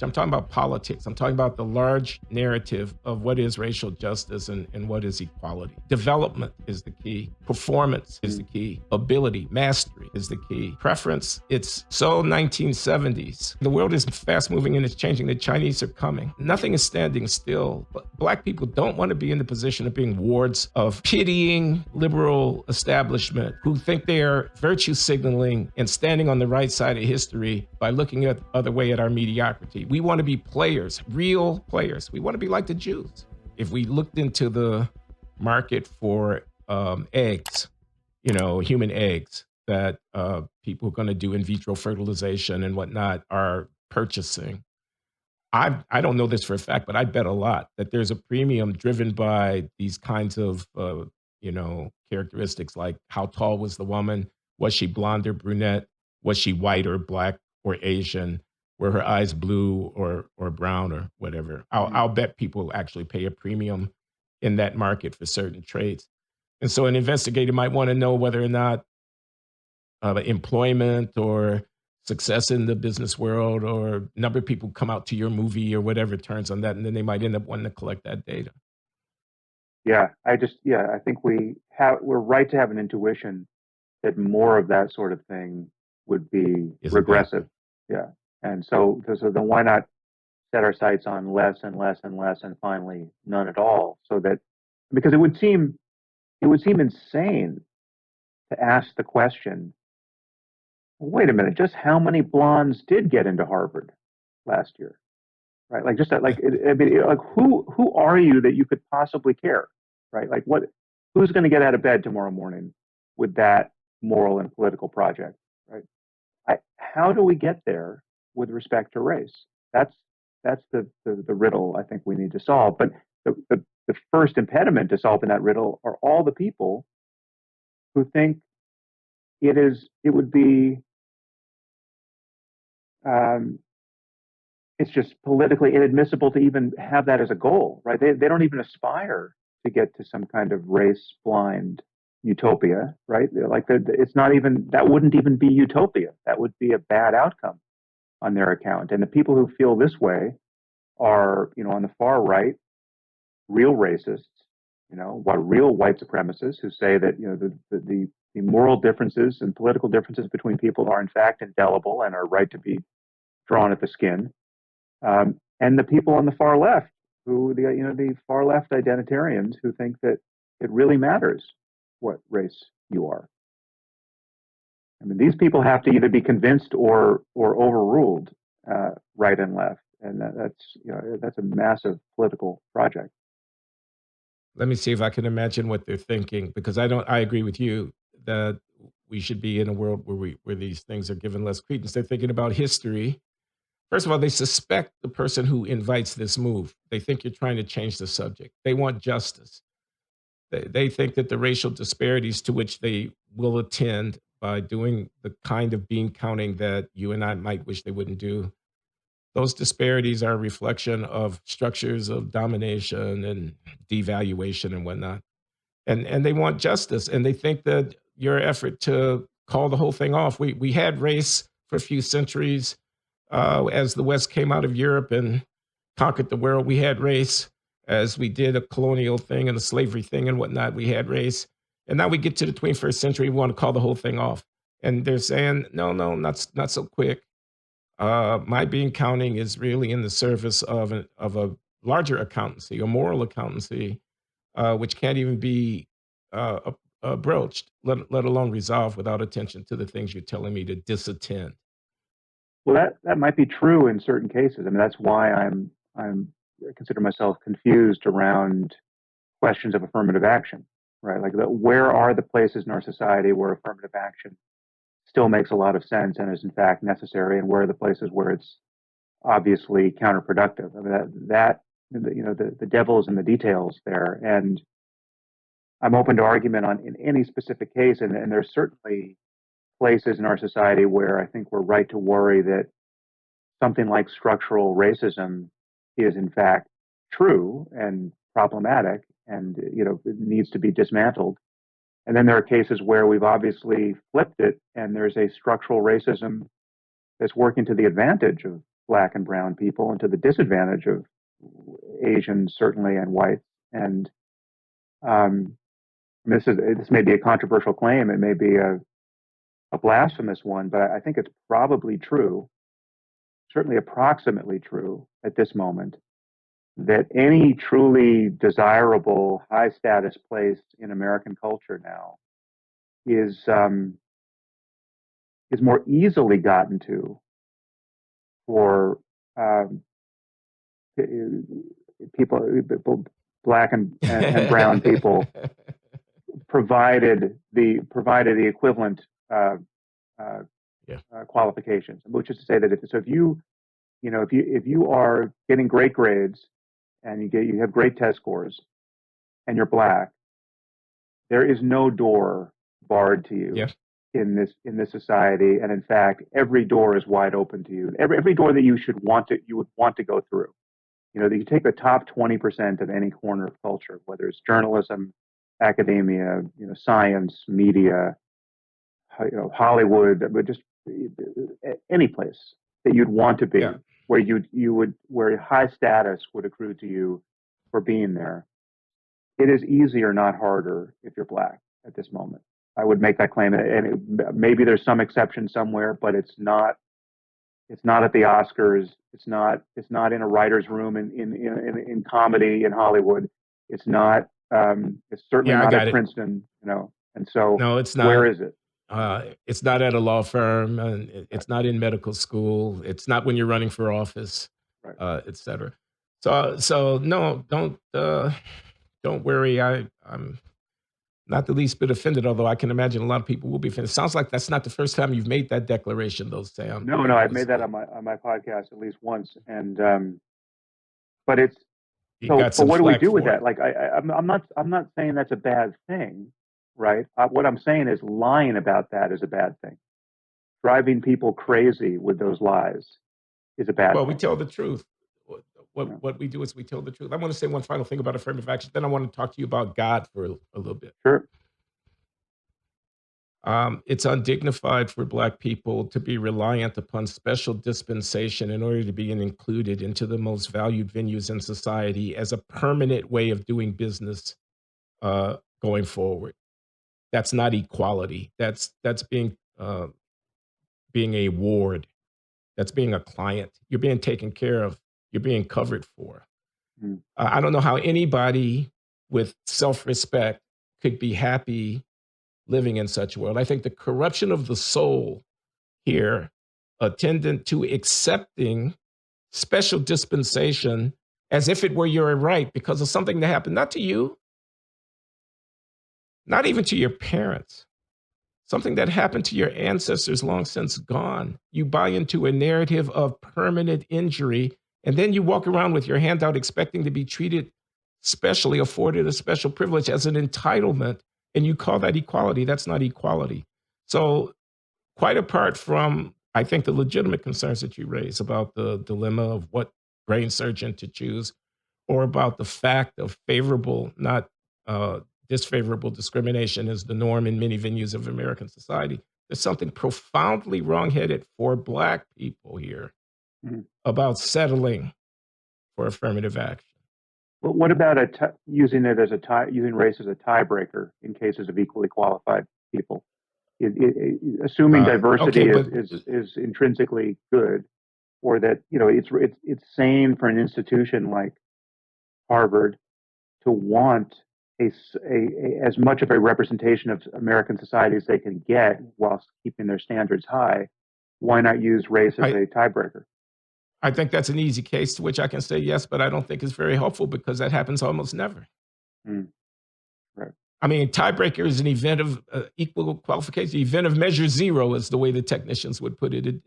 I'm talking about politics. I'm talking about the large narrative of what is racial justice and what is equality. Development is the key. Performance is the key. Ability, mastery is the key. Preference, it's so 1970s. The world is fast moving and it's changing. The Chinese are coming. Nothing is standing still. But Black people don't want to be in the position of being wards of pitying liberal establishment who think they are virtue signaling and standing on the right side of history by looking at the other way at our mediocrity. We want to be players, real players. We want to be like the Jews. If we looked into the market for eggs, human eggs that people who are going to do in vitro fertilization and whatnot are purchasing, I don't know this for a fact, but I bet a lot that there's a premium driven by these kinds of characteristics, like how tall was the woman, was she blonde or brunette, was she white or black or Asian, were her eyes blue or brown or whatever. I'll bet people actually pay a premium in that market for certain traits. And so an investigator might want to know whether or not employment or success in the business world or number of people come out to your movie or whatever turns on that, and then they might end up wanting to collect that data. I think we're right to have an intuition that more of that sort of thing would be regressive. Yeah. And so then why not set our sights on less and less and less and finally none at all? Because it would seem insane to ask the question, wait a minute, just how many blondes did get into Harvard last year? Right? Like who are you that you could possibly care? Right? Like who's going to get out of bed tomorrow morning with that moral and political project? Right? How do we get there with respect to race? That's the riddle I think we need to solve. But the first impediment to solving that riddle are all the people who think it would be it's just politically inadmissible to even have that as a goal, right? They don't even aspire to get to some kind of race blind utopia, right? It's not even, that wouldn't even be utopia. That would be a bad outcome on their account. And the people who feel this way are, on the far right, real racists, real white supremacists who say that, the moral differences and political differences between people are in fact indelible and are right to be drawn at the skin. And the people on the far left, the far left identitarians who think that it really matters what race you are. I mean, these people have to either be convinced or overruled, right and left, and that's a massive political project. Let me see if I can imagine what they're thinking, because I agree with you that we should be in a world where these things are given less credence. They're thinking about history. First of all, they suspect the person who invites this move. They think you're trying to change the subject. They want justice. They think that the racial disparities to which they will attend by doing the kind of bean counting that you and I might wish they wouldn't do, those disparities are a reflection of structures of domination and devaluation and whatnot. And they want justice. And they think that your effort to call the whole thing off, we had race for a few centuries. As the West came out of Europe and conquered the world, we had race. As we did a colonial thing and a slavery thing and whatnot, we had race. And now we get to the 21st century, we want to call the whole thing off. And they're saying, no, not so quick. My bean counting is really in the service of a larger accountancy, a moral accountancy, which can't even be broached, let alone resolved without attention to the things you're telling me to disattend. Well, that might be true in certain cases. I mean, that's why I consider myself confused around questions of affirmative action, right? Like, where are the places in our society where affirmative action still makes a lot of sense and is in fact necessary, and where are the places where it's obviously counterproductive? I mean, the devil is in the details there, and I'm open to argument in any specific case, and there's certainly places in our society where I think we're right to worry that something like structural racism is in fact true and problematic, and it needs to be dismantled. And then there are cases where we've obviously flipped it, and there's a structural racism that's working to the advantage of black and brown people, and to the disadvantage of Asians certainly and whites. And um, this may be a controversial claim. It may be a blasphemous one, but I think it's probably true, certainly approximately true at this moment, that any truly desirable high status place in American culture now is more easily gotten to for um, people, black and brown people, provided the equivalent uh, uh, Yeah. qualifications, which is to say that if you are getting great grades and you have great test scores and you're black, there is no door barred to Yeah. you in this society, and in fact, every door is wide open to you. Every door that you would want to go through. That you take the top 20% of any corner of culture, whether it's journalism, academia, science, media, Hollywood, but just any place that you'd want to Yeah. be, where high status would accrue to you for being there. It is easier, not harder, if you're black at this moment. I would make that claim, and maybe there's some exception somewhere, but it's not. It's not at the Oscars. It's not. It's not in a writer's room in comedy in Hollywood. It's not. It's certainly Yeah, I not got at it. Princeton. And so No, it's where not. is it? It's not at a law firm, and Right. it's not in medical school. It's not when you're running for office, Right. et cetera. So no, don't worry. I'm not the least bit offended, although I can imagine a lot of people will be offended. Sounds like that's not the first time you've made that declaration, though, Sam. No, I've made that on my podcast at least once, and but it's You so. got But some what do we flack do with for that? it. Like I'm not saying that's a bad thing, right? What I'm saying is lying about that is a bad thing. Driving people crazy with those lies is a bad Well, we thing. tell the truth. What You know? what we do is we tell the truth. I want to say one final thing about affirmative action. Then I want to talk to you about God for a little bit. Sure. It's undignified for Black people to be reliant upon special dispensation in order to be included into the most valued venues in society as a permanent way of doing business going forward. That's not equality. That's being a ward. That's being a client. You're being taken care of. You're being covered for. Mm. I don't know how anybody with self respect could be happy living in such a world. I think the corruption of the soul here, attendant to accepting special dispensation as if it were your right because of something that happened, not to you, not even to your parents, something that happened to your ancestors long since gone. You buy into a narrative of permanent injury, and then you walk around with your hand out expecting to be treated specially, afforded a special privilege as an entitlement, and you call that equality. That's not equality. So, quite apart from, I think, the legitimate concerns that you raise about the dilemma of what brain surgeon to choose, or about the fact of favorable, not disfavorable discrimination is the norm in many venues of American society. There's something profoundly wrongheaded for Black people here Mm. about settling for affirmative action. But what about using using race as a tiebreaker in cases of equally qualified people? Assuming Okay, diversity is, but is is intrinsically good, or that it's sane for an institution like Harvard to want as much of a representation of American society as they can get whilst keeping their standards high. Why not use race as I, a tiebreaker? I think that's an easy case to which I can say yes, but I don't think it's very helpful because that happens almost never. Mm, right. I mean, tiebreaker is an event of equal qualification, event of measure zero, is the way the technicians would put it.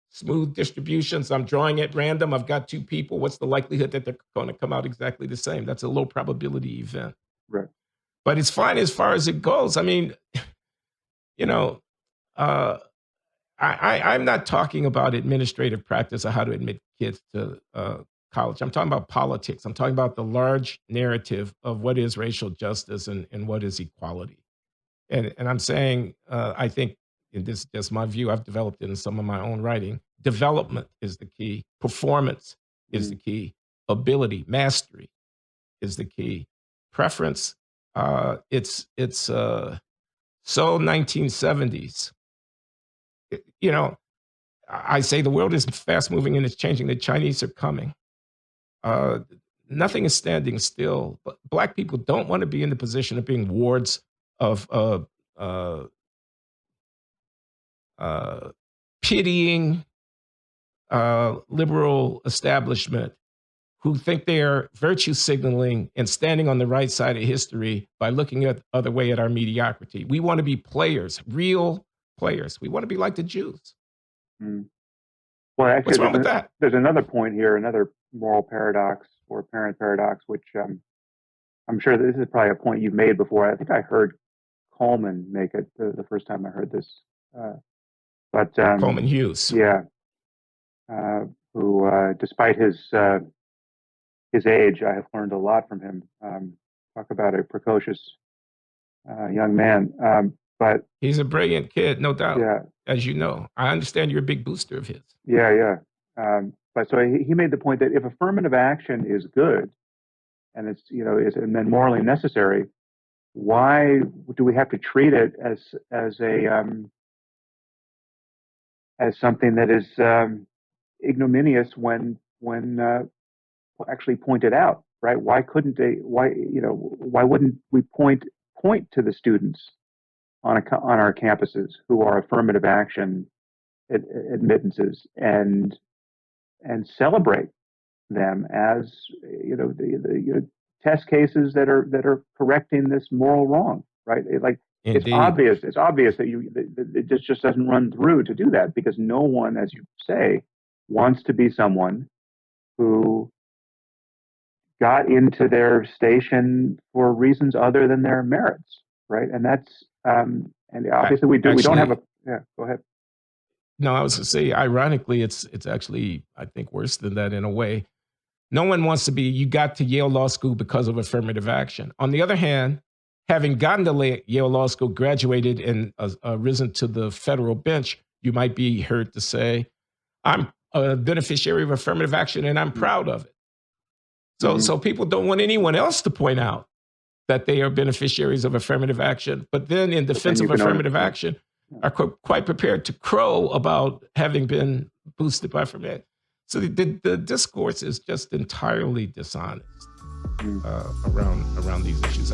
Smooth distributions. I'm drawing at random. I've got two people. What's the likelihood that they're going to come out exactly the same? That's a low probability event. Right. But it's fine as far as it goes. I mean, you know, uh, I'm not talking about administrative practice or how to admit kids to college. I'm talking about politics. I'm talking about the large narrative of what is racial justice and what is equality. And I'm saying, I think, and this is just my view, I've developed it in some of my own writing. Development is the key. Performance is the Mm. key. Ability, mastery is the key. Preference, it's so 1970s. You know, I say the world is fast moving and it's changing. The Chinese are coming. Uh, Nothing is standing still. But Black people don't want to be in the position of being wards of uh, uh, pitying liberal establishment who think they are virtue signaling and standing on the right side of history by looking at other way at our mediocrity. We want to be players, real players. We want to be like the Jews. Mm. Well, What's actually, wrong with that? there's another point here, another moral paradox or apparent paradox, which I'm sure this is probably a point you've made before. I think I heard Coleman make it the first time I heard this. Uh, but Coleman Hughes. yeah, who, despite his age, I have learned a lot from him. Talk about a precocious young man. But He's a brilliant kid, no doubt, yeah, as you know. I understand you're a big booster of his. yeah. But so he made the point that if affirmative action is good and it's and then morally necessary, why do we have to treat it as a as something that is ignominious when actually pointed out, right? Why couldn't they? Why wouldn't we point to the students on our campuses who are affirmative action admittances and celebrate them as the test cases that are correcting this moral wrong, right? It's Indeed. obvious. It's obvious that it just doesn't run through to do that because no one, as you say, wants to be someone who got into their station for reasons other than their merits, right? And that's and obviously we don't have Actually, a yeah. Go ahead. no, I was to say, ironically, it's actually, I think, worse than that in a way. No one wants to be, you got to Yale Law School because of affirmative action. On the other hand, having gotten to Yale Law School, graduated, and risen to the federal bench, you might be heard to say, I'm a beneficiary of affirmative action and I'm proud of it. So, Mm-hmm. so people don't want anyone else to point out that they are beneficiaries of affirmative action. But then in But then defense you of can own it. affirmative Yeah. action, Yeah. are quite prepared to crow about having been boosted by affirmative. So the discourse is just entirely dishonest Mm. around these issues.